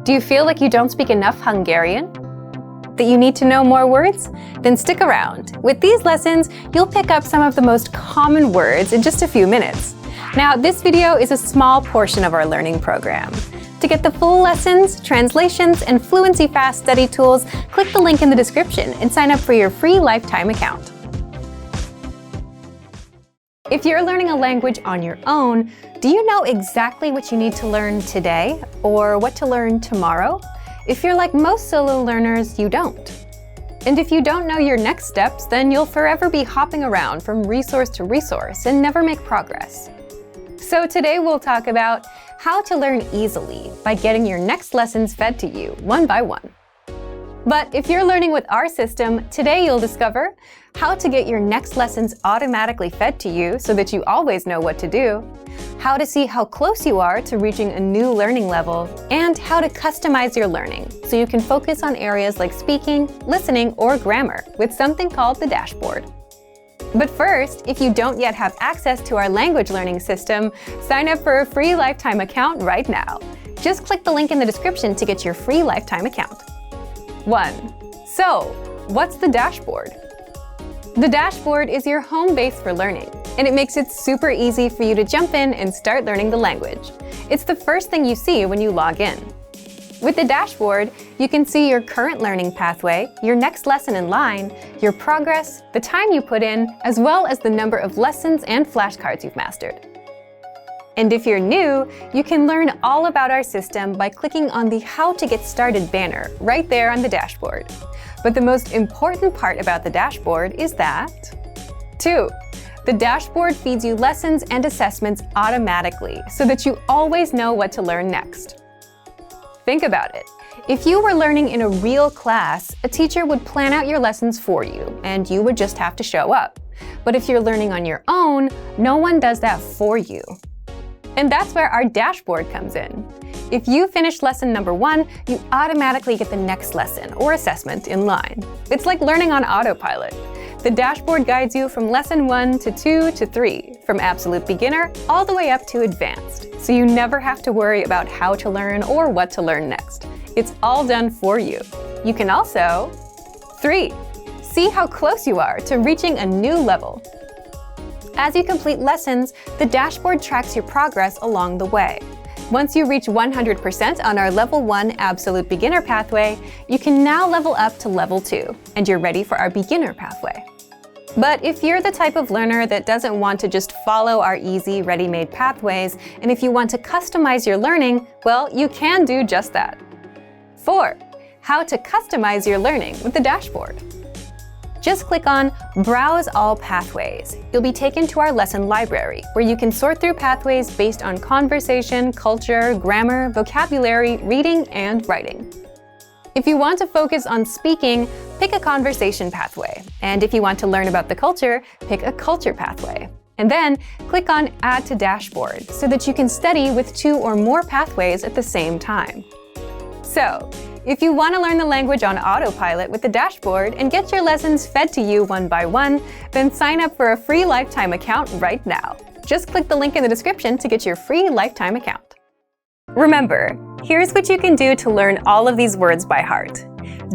Do you feel like you don't speak enough Hungarian? That you need to know more words? Then stick around. With these lessons, you'll pick up some of the most common words in just a few minutes. Now, this video is a small portion of our learning program. To get the full lessons, translations, and fluency fast study tools, click the link in the description and sign up for your free lifetime account. If you're learning a language on your own, do you know exactly what you need to learn today or what to learn tomorrow? If you're like most solo learners, you don't. And if you don't know your next steps, then you'll forever be hopping around from resource to resource and never make progress. So today we'll talk about how to learn easily by getting your next lessons fed to you one by one. But if you're learning with our system, today you'll discover how to get your next lessons automatically fed to you so that you always know what to do, how to see how close you are to reaching a new learning level, and how to customize your learning so you can focus on areas like speaking, listening, or grammar with something called the dashboard. But first, if you don't yet have access to our language learning system, sign up for a free lifetime account right now. Just click the link in the description to get your free lifetime account. 1. So, what's the dashboard? The dashboard is your home base for learning, and it makes it super easy for you to jump in and start learning the language. It's the first thing you see when you log in. With the dashboard, you can see your current learning pathway, your next lesson in line, your progress, the time you put in, as well as the number of lessons and flashcards you've mastered. And if you're new, you can learn all about our system by clicking on the How to Get Started banner right there on the dashboard. But the most important part about the dashboard is that 2. The dashboard feeds you lessons and assessments automatically so that you always know what to learn next. Think about it. If you were learning in a real class, a teacher would plan out your lessons for you, and you would just have to show up. But if you're learning on your own, no one does that for you. And that's where our dashboard comes in. If you finish lesson number 1, you automatically get the next lesson or assessment in line. It's like learning on Autopilot. The dashboard guides you from lesson 1 to 2 to 3, from absolute beginner all the way up to advanced, so you never have to worry about how to learn or what to learn next. It's all done for you. You can also 3. See how close you are to reaching a new level. As you complete lessons, the dashboard tracks your progress along the way. Once you reach 100% on our Level 1 Absolute Beginner pathway, you can now level up to Level 2, and you're ready for our Beginner pathway. But if you're the type of learner that doesn't want to just follow our easy, ready-made pathways, and if you want to customize your learning, well, you can do just that. 4. How to customize your learning with the dashboard. Just click on Browse All Pathways. You'll be taken to our lesson library, where you can sort through pathways based on conversation, culture, grammar, vocabulary, reading, and writing. If you want to focus on speaking, pick a conversation pathway. And if you want to learn about the culture, pick a culture pathway. And then click on Add to Dashboard so that you can study with 2 or more pathways at the same time. So, if you want to learn the language on Autopilot with the dashboard and get your lessons fed to you one by one, then sign up for a free lifetime account right now. Just click the link in the description to get your free lifetime account. Remember, here's what you can do to learn all of these words by heart.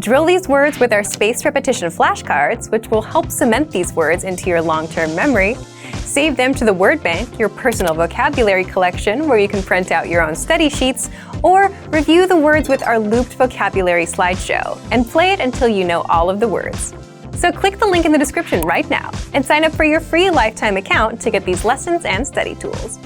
Drill these words with our spaced repetition flashcards, which will help cement these words into your long-term memory. Save them to the word bank, your personal vocabulary collection, where you can print out your own study sheets, or review the words with our looped vocabulary slideshow, and play it until you know all of the words. So click the link in the description right now and sign up for your free lifetime account to get these lessons and study tools.